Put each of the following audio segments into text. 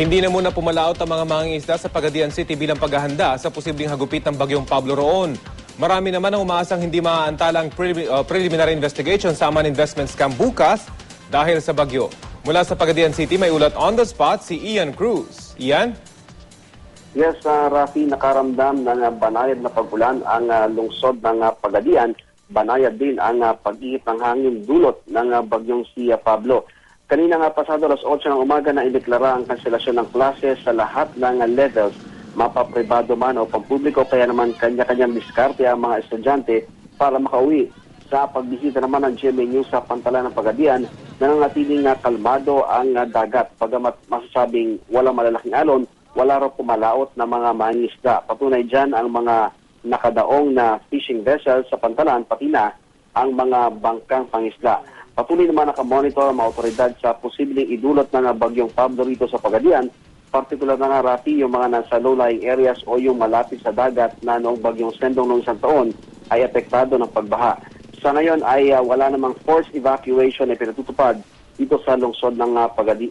Hindi na muna pumalaot ang mga mangingisda sa Pagadian City bilang paghahanda sa posibleng hagupit ng bagyong Pablo roon. Marami naman ang umaasang hindi maaantala ang preliminary investigation sa Aman Investment Scam bukas dahil sa bagyo. Mula sa Pagadian City, may ulat on the spot si Ian Cruz. Ian? Yes, Rafi, nakaramdam ng banayad na pag-ulan ang lungsod ng Pagadian. Banayad din ang pag-ihip ng hangin dulot ng bagyong si Pablo. Kanina nga pasado alas 8 ng umaga na ideklara ang kanselasyon ng klase sa lahat ng levels, mapapribado man o pampubliko, kaya naman kanya-kanyang diskarte ang mga estudyante para makauwi. Sa pagbisita naman ng GMA News sa Pantalan ng Pagadian, nananatiling kalmado ang dagat. Pagamat masasabing walang malalaking alon, wala raw pumalaot na mga mangingisda. Patunay dyan ang mga nakadaong na fishing vessels sa Pantalan, pati na ang mga bangkang pangisda. Patuloy naman nakamonitor ang mga otoridad sa posibleng idulot ng bagyong Pablo rito sa Pagadian, partikular na nga, Rafi, yung mga nasa low-lying areas o yung malapit sa dagat na noong bagyong Sendong noong isang taon ay apektado ng pagbaha. Sa ngayon ay wala namang forced evacuation na pinatutupad dito sa lungsod ng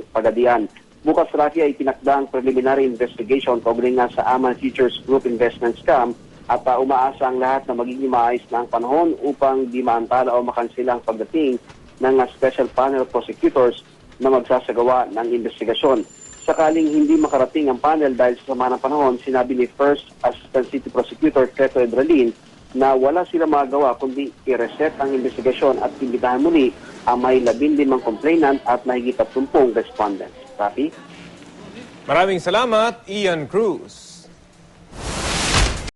Pagadian. Bukas, Rafi, ay tinakda ang preliminary investigation kaugnay nga sa Aman Futures Group Investment Scam at umaasa ang lahat na magiging maayos na ang panahon upang di maantala o makansila ang pagdating ng Special Panel Prosecutors na magsasagawa ng investigasyon. Sakaling hindi makarating ang panel dahil sa sama ng panahon, sinabi ni First Assistant City Prosecutor Teto Edralin na wala sila magagawa kundi i-reset ang investigasyon at imbitahan muli ang may 15 complainant at mahigit 30 respondents. Rafi? Maraming salamat, Ian Cruz.